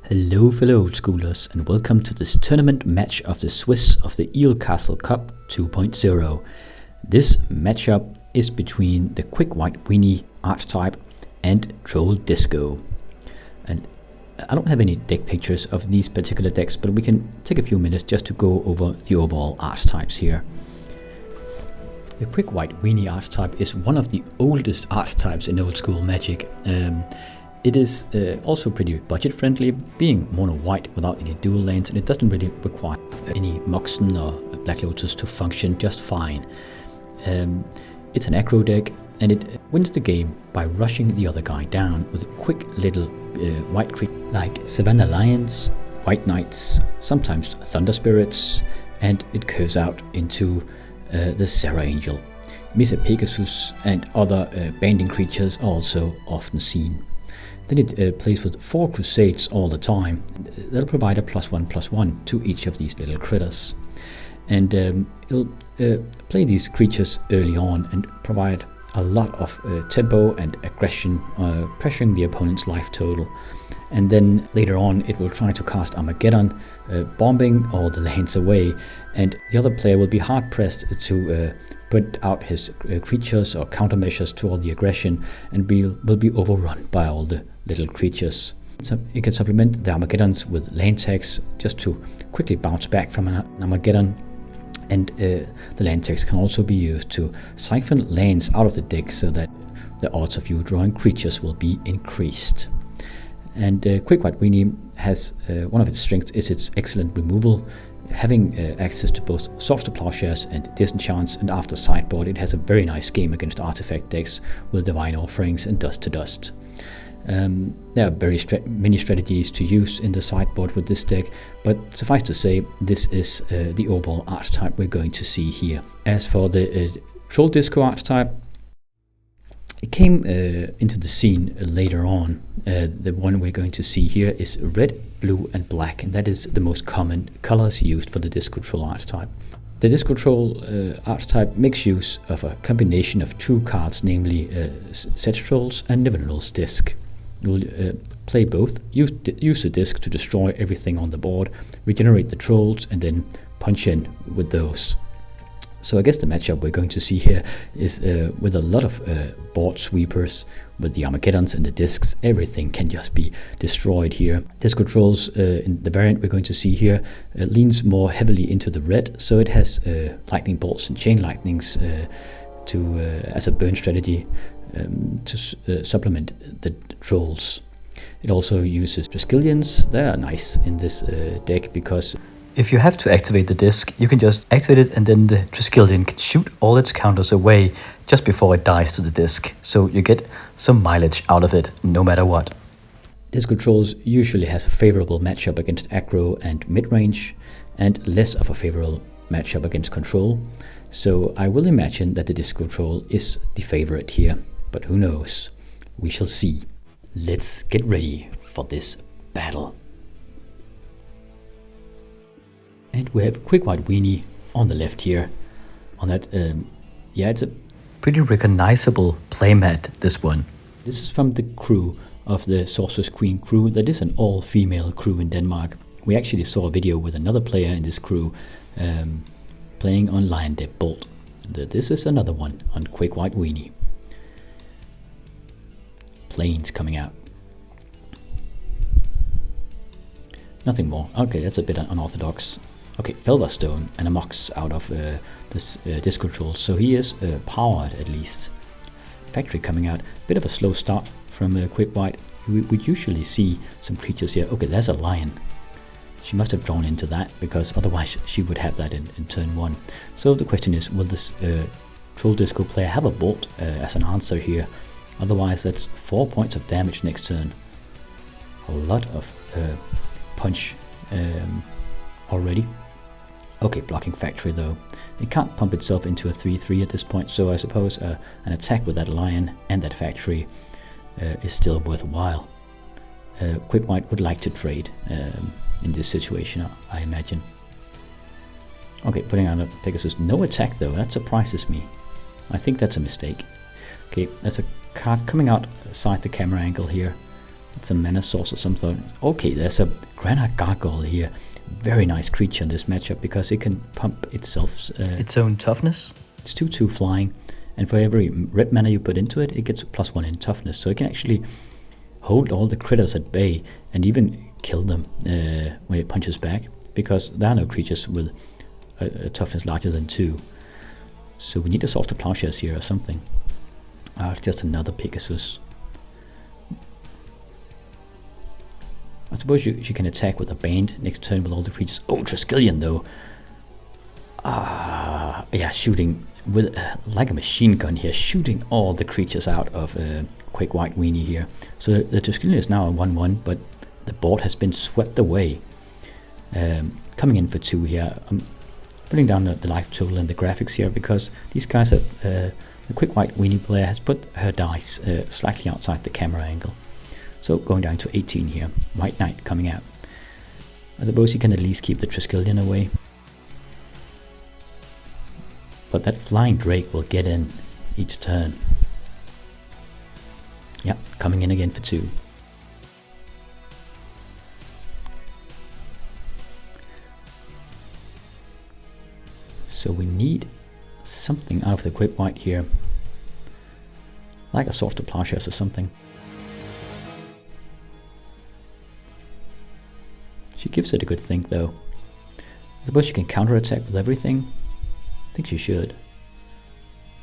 Hello fellow old schoolers, and welcome to this tournament match of the Swiss of the Eel Castle Cup 2.0. This matchup is between the Quick White Weenie archetype and Troll Disco. And I don't have any deck pictures of these particular decks, but we can take a few minutes just to go over the overall archetypes here. The Quick White Weenie archetype is one of the oldest archetypes in old school Magic. It is also pretty budget friendly, being mono white without any dual lanes, and it doesn't really require any Moxen or Black Lotus to function just fine. It's an aggro deck, and it wins the game by rushing the other guy down with a quick little white creature like Savannah Lions, White Knights, sometimes Thunder Spirits, and it curves out into the Serra Angel. Mesa Pegasus and other banding creatures are also often seen. Then it plays with 4 Crusades all the time. That'll provide a +1/+1 to each of these little critters. And it'll play these creatures early on and provide a lot of tempo and aggression, pressuring the opponent's life total. And then later on it will try to cast Armageddon, bombing all the lanes away, and the other player will be hard pressed to put out his creatures or countermeasures to all the aggression, and will be overrun by all the little creatures. So you can supplement the Armageddons with land tags just to quickly bounce back from an Armageddon. And the land tags can also be used to siphon lands out of the deck so that the odds of you drawing creatures will be increased. And Quick White Weenie has one of its strengths is its excellent removal, having access to both Swords to Plowshares and Disenchants, and after sideboard it has a very nice game against artifact decks with Divine Offerings and Dust to Dust. There are very many strategies to use in the sideboard with this deck, but suffice to say, this is the overall archetype we're going to see here. As for the Troll Disco archetype, it came into the scene later on. The one we're going to see here is red, blue and black, and that is the most common colors used for the Disco Troll archetype. The Disco Troll archetype makes use of a combination of 2 cards, namely Sedge Trolls and Nivenral's Disc. You'll play both, use the disc to destroy everything on the board, regenerate the trolls, and then punch in with those. So I guess the matchup we're going to see here is with a lot of board sweepers, with the Armageddons and the discs. Everything can just be destroyed here. Disco Trolls, in the variant we're going to see here, leans more heavily into the red, so it has lightning bolts and chain lightnings as a burn strategy to supplement the trolls. It also uses Triskelions. They are nice in this deck because if you have to activate the disc, you can just activate it and then the Triskelion can shoot all its counters away just before it dies to the disc. So you get some mileage out of it no matter what. Disco Trolls usually has a favorable matchup against aggro and mid-range, and less of a favorable matchup against control. So I will imagine that the Disco Troll is the favorite here, but who knows? We shall see. Let's get ready for this battle. And we have Quick White Weenie on the left here. On that, yeah, it's a pretty recognizable playmat, this one. This is from the crew of the Sorceress Queen crew. That is an all-female crew in Denmark. We actually saw a video with another player in this crew playing on Lion Dead Bolt. This is another one on Quick White Weenie. Planes coming out. Nothing more. Okay, that's a bit unorthodox. Okay, Felverstone and a Mox out of this Disco Troll, so he is powered at least. Factory coming out. Bit of a slow start from Quick White. We would usually see some creatures here. Okay, there's a lion. She must have drawn into that, because otherwise she would have that in turn 1. So the question is, will this Troll Disco player have a bolt as an answer here? Otherwise that's 4 points of damage next turn. A lot of punch already. Okay, blocking Factory though. It can't pump itself into a 3/3 at this point, so I suppose an attack with that lion and that Factory is still worthwhile. Quick White would like to trade in this situation, I imagine. Okay, putting on a Pegasus. No attack though, that surprises me. I think that's a mistake. Okay, there's a card coming outside the camera angle here. It's a mana source or something. Okay, there's a Granite Gargoyle here. Very nice creature in this matchup because it can pump itself its own toughness. It's 2/2 flying, and for every red mana you put into it, it gets +1 in toughness. So it can actually hold all the critters at bay and even kill them when it punches back, because there are no creatures with a toughness larger than 2. So we need a Softer Plowshares here or something. It's just another Pegasus. I suppose she can attack with a band next turn with all the creatures. Oh, Triskelion though. Yeah, shooting with like a machine gun here, shooting all the creatures out of Quick White Weenie here. So the Triskelion is now a 1/1, but the board has been swept away. Coming in for 2 here. I'm putting down the life total and the graphics here because these guys have the Quick White Weenie player has put her dice slightly outside the camera angle. So going down to 18 here. White Knight coming out. I suppose he can at least keep the Triskelion away. But that Flying Drake will get in each turn. Yeah, coming in again for 2. So we need something out of the Quick White here. Like a Softer Plowshares or something. She gives it a good think though. I suppose she can counterattack with everything. I think she should.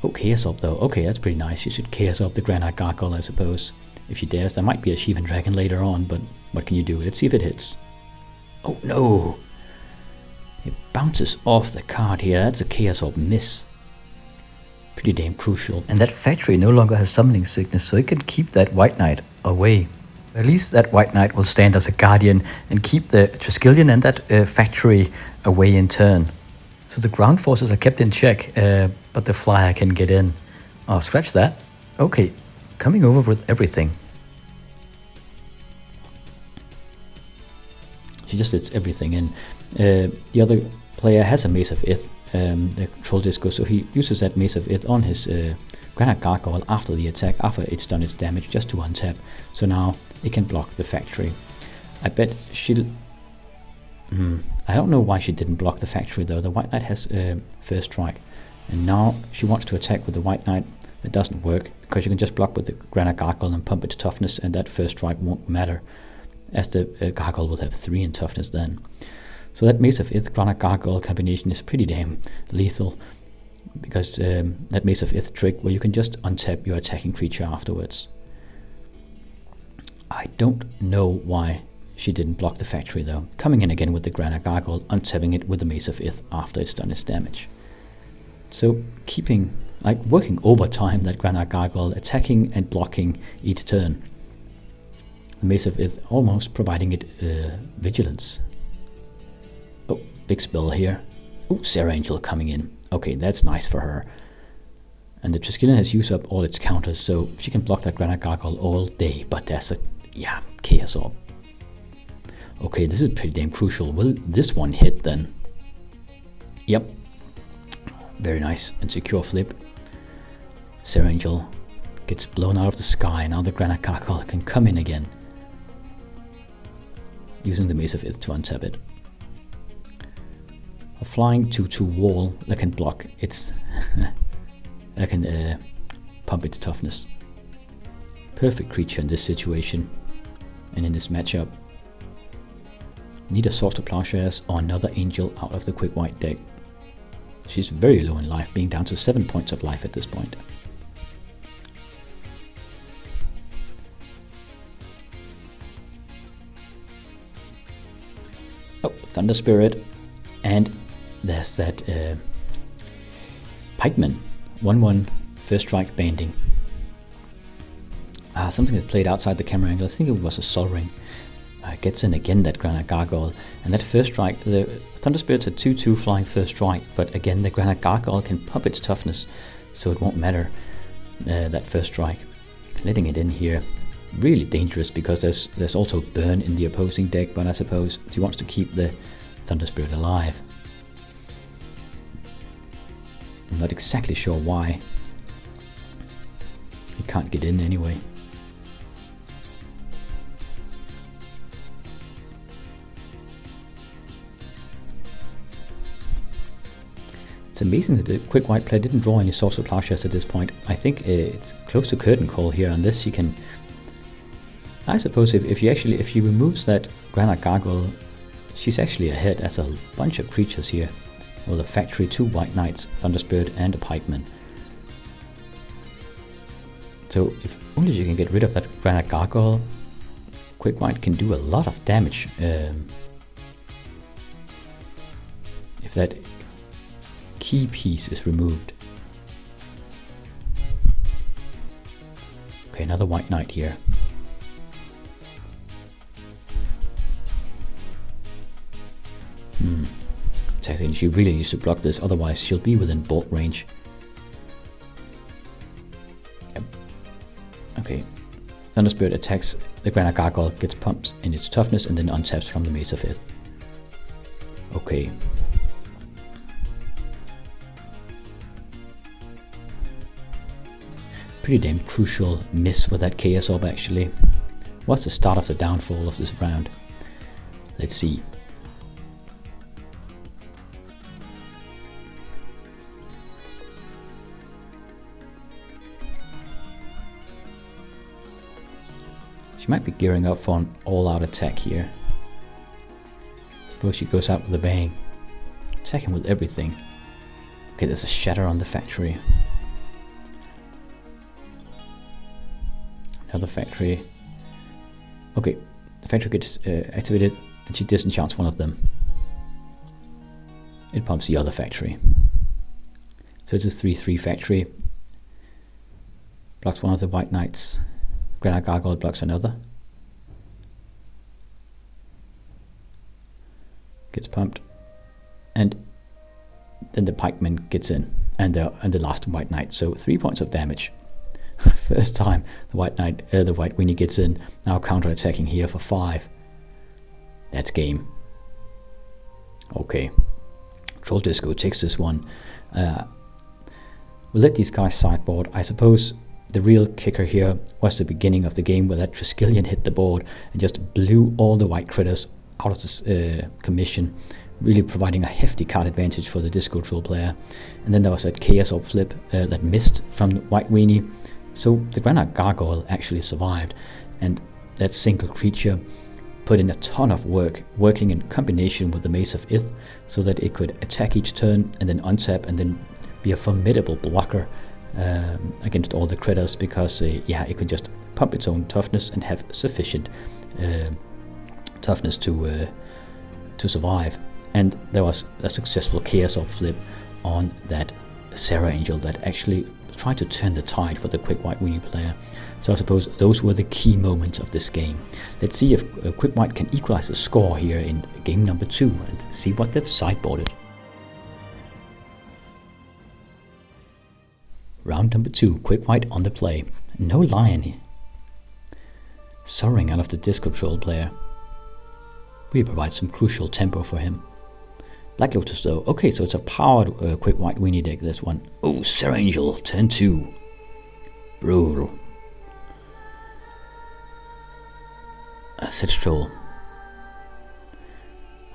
Oh, Chaos Orb though. Okay, that's pretty nice. She should Chaos Orb the Granite Gargoyle, I suppose. If she dares. There might be a Sheevan Dragon later on, but what can you do? Let's see if it hits. Oh no! It bounces off the card here. That's a Chaos Orb miss. Pretty damn crucial. And that factory no longer has summoning sickness, so it can keep that White Knight away. At least that White Knight will stand as a guardian and keep the Triskelion and that factory away in turn. So the ground forces are kept in check, but the flyer can get in. Oh, scratch that. Okay, coming over with everything. She just lets everything in. The other player has a Mace of Ith, the Troll Disco, so he uses that Mace of Ith on his Granite Gargoyle after the attack, after it's done its damage, just to untap. So now it can block the factory. I bet she'll... I don't know why she didn't block the factory though. The White Knight has first strike. And now she wants to attack with the White Knight. That doesn't work, because you can just block with the Granite Gargoyle and pump its toughness, and that first strike won't matter, as the Gargoyle will have 3 in toughness then. So that Mace of Ith Granite Gargoyle combination is pretty damn lethal, because that Mace of Ith trick where you can just untap your attacking creature afterwards. I don't know why she didn't block the factory though. Coming in again with the Granite Gargoyle, untapping it with the Mace of Ith after it's done its damage. So keeping, like working overtime, that Granite Gargoyle, attacking and blocking each turn. The Mace of Ith almost providing it vigilance. Oh, big spell here. Oh, Sarah Angel coming in. Okay, that's nice for her. And the Triskelion has used up all its counters, so she can block that Granite Gargoyle all day. But there's a, Chaos Orb. Okay, this is pretty damn crucial. Will this one hit then? Yep. Very nice and secure flip. Sarah Angel gets blown out of the sky. Now the Granite Gargoyle can come in again, using the Mace of Ith to untap it. A flying 2/2 wall that can block its that can pump its toughness. Perfect creature in this situation and in this matchup. Need a Softer Plowshares or another Angel out of the Quick White deck. She's very low in life, being down to 7 points of life at this point. Oh, Thunder Spirit, and there's that Pikeman, 1/1 first strike banding. Something that played outside the camera angle. I think it was a Sol Ring. Gets in again, that Granite Gargoyle, and that first strike. The Thunder Spirit's a 2/2 flying first strike, but again the Granite Gargoyle can pump its toughness, so it won't matter that first strike. Letting it in here, really dangerous, because there's also burn in the opposing deck, but I suppose he wants to keep the Thunder Spirit alive. I'm not exactly sure why. He can't get in anyway. It's amazing that the quick white player didn't draw any Sorcerer Plowshares at this point. I think it's close to curtain call here on this. You can, I suppose, if he removes that Granite Gargoyle, she's actually ahead as a bunch of creatures here. With a factory, 2 White Knights, Thunder Spirit, and a Pikeman. So if only you can get rid of that Granite Gargoyle, quick white can do a lot of damage. If that key piece is removed. Okay, another White Knight here. Technically, she really needs to block this, otherwise she'll be within bolt range. Yep. Okay, Thunder Spirit attacks the Granite Gargoyle, gets pumped in its toughness, and then untaps from the Mace of Ith. Okay. Pretty damn crucial miss with that Chaos Orb actually. What's the start of the downfall of this round? Let's see. She might be gearing up for an all-out attack here. Suppose she goes out with a bang. Attacking with everything. Okay, there's a shatter on the factory. Another factory. Okay, the factory gets activated and she disenchants one of them. It pumps the other factory. So it's a 3/3 factory. Blocks one of the White Knights. Granite Gargoyle blocks another. Gets pumped. And then the Pikeman gets in. And the last White Knight. So 3 points of damage. First time the White Knight, the White Weenie gets in. Now counter-attacking here for 5. That's game. Okay. Troll Disco takes this one. We'll let these guys sideboard. I suppose the real kicker here was the beginning of the game where that Triskelion hit the board and just blew all the white critters out of this commission, really providing a hefty card advantage for the Disco Troll player. And then there was that Chaos Orb flip that missed from the White Weenie. So the Granite Gargoyle actually survived, and that single creature put in a ton of work, working in combination with the Mace of Ith, so that it could attack each turn and then untap and then be a formidable blocker against all the critters, because it could just pump its own toughness and have sufficient toughness to survive. And there was a successful Chaos Orb flip on that Serra Angel that actually tried to turn the tide for the Quick White Weenie player. So I suppose those were the key moments of this game. Let's see if Quick White can equalize the score here in game number 2 and see what they've sideboarded. Round number 2, Quick White on the play. No Lion here. Soaring out of the Disco Troll player. We provide some crucial tempo for him. Black Lotus though. Okay, so it's a powered Quick White Weenie deck, this one. Oh, Serra Angel, turn 2. Brutal. Sedge Troll.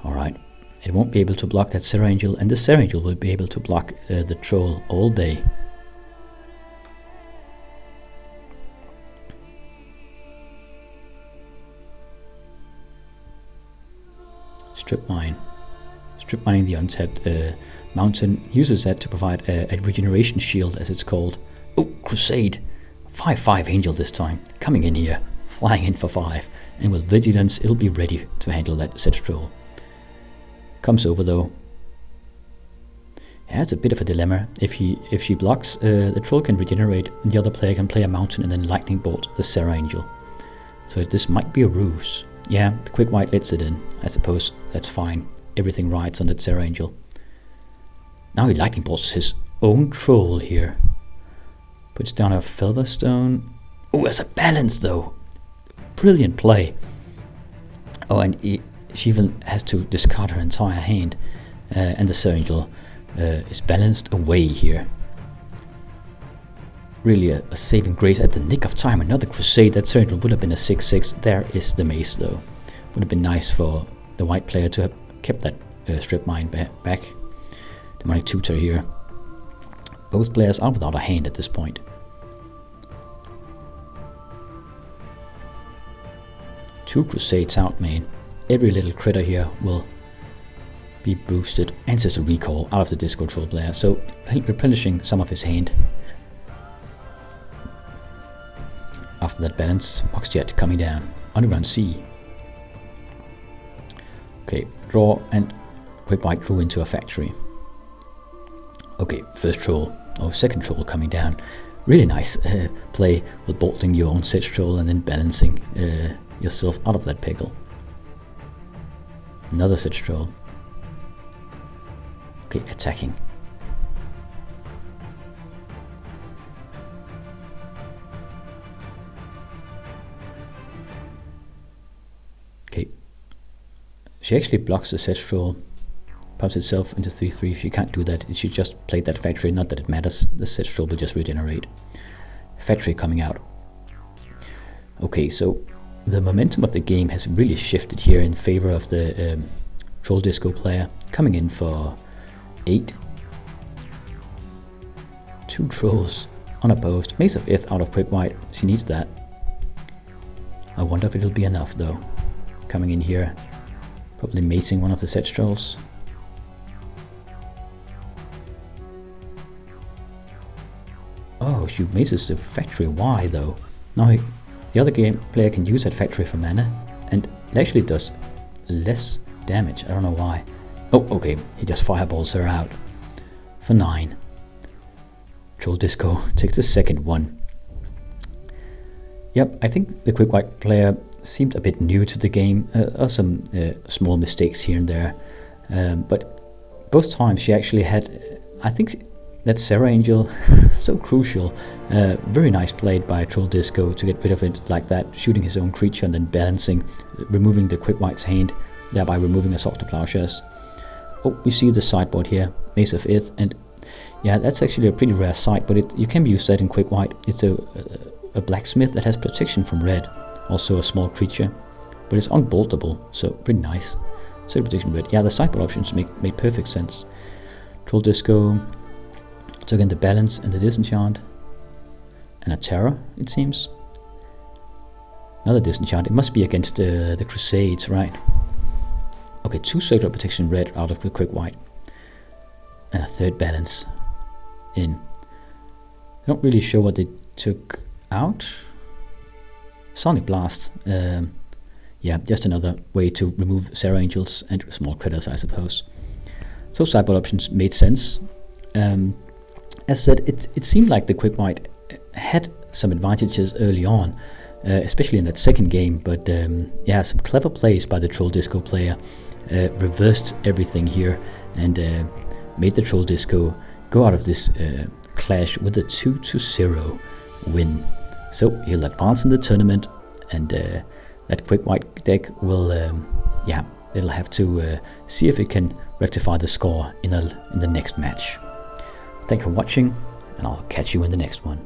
Alright. It won't be able to block that Serra Angel, and the Serra Angel will be able to block the Troll all day. Strip Mine. Strip Mining the untapped mountain. Uses that to provide a regeneration shield, as it's called. Oh, Crusade. 5/5 Angel this time. Coming in here. Flying in for 5. And with Vigilance, it'll be ready to handle that Sedge Troll. Comes over though. Yeah, it's a bit of a dilemma. If she blocks, the Troll can regenerate, and the other player can play a mountain and then lightning bolt the Serra Angel. So this might be a ruse. Yeah, the Quick White lets it in. I suppose that's fine. Everything rides on that Serra Angel. Now he lightning bolts his own Troll here. Puts down a Felverstone. Oh, there's a balance though. Brilliant play. Oh, and she even has to discard her entire hand. And the Serra Angel is balanced away here. Really a saving grace at the nick of time. Another Crusade. That Serra Angel would have been a 6/6. There is the Mace though. Would have been nice for the white player to have kept that Strip Mine back. The demonic tutor here. Both players are without a hand at this point. Two crusades out, man. Every little critter here will be boosted. Ancestor recall out of the disco troll player, so replenishing some of his hand. After that balance, Mox Jet coming down. Underground Sea. Okay, draw and quick white drew into a factory. Okay, first troll, second troll coming down. Really nice play with bolting your own sedge troll and then balancing yourself out of that pickle. Another sedge troll. Okay, attacking. Okay. She actually blocks the sedge troll. Pops itself into 3/3. If you can't do that, it should just play that factory. Not that it matters. The sedge troll will just regenerate. Factory coming out. Okay, so the momentum of the game has really shifted here in favor of the troll disco player. Coming in for 8. 2 trolls unopposed. Mace of Ith out of quick white. She needs that. I wonder if it'll be enough though. Coming in here. Probably mating one of the sedge trolls. Oh, she maces the factory. Why though? Now the other game player can use that factory for mana, and it actually does less damage. I don't know why. Oh, okay. He just fireballs her out for 9. Troll Disco takes the second one. Yep, I think the quick white player seemed a bit new to the game. Some small mistakes here and there, but both times she actually had. I think that Sarah Angel, so crucial. Very nice played by Troll Disco to get rid of it like that, shooting his own creature and then balancing, removing the quick white's hand, thereby removing Assault to Plowshares. Oh, we see the sideboard here, Mace of Ith, and yeah, that's actually a pretty rare sight, but you can be used that in quick white. It's a blacksmith that has protection from red, also a small creature, but it's unboltable, so pretty nice. So protection red. Yeah, the sideboard options make perfect sense. Troll Disco took in the balance and the disenchant, and a terror, it seems. Another disenchant. It must be against the Crusades, right? Okay, 2 circular protection red out of the quick white, and a third balance in. They don't really show what they took out. Sonic Blast. Yeah, just another way to remove Sarah Angels and small critters, I suppose. So sideboard options made sense. As said, it seemed like the quick white had some advantages early on, especially in that second game, but yeah, some clever plays by the Troll Disco player reversed everything here and made the Troll Disco go out of this clash with a 2-0 win. So he'll advance in the tournament, and that quick white deck will, yeah, it'll have to see if it can rectify the score in the next match. Thank you for watching, and I'll catch you in the next one.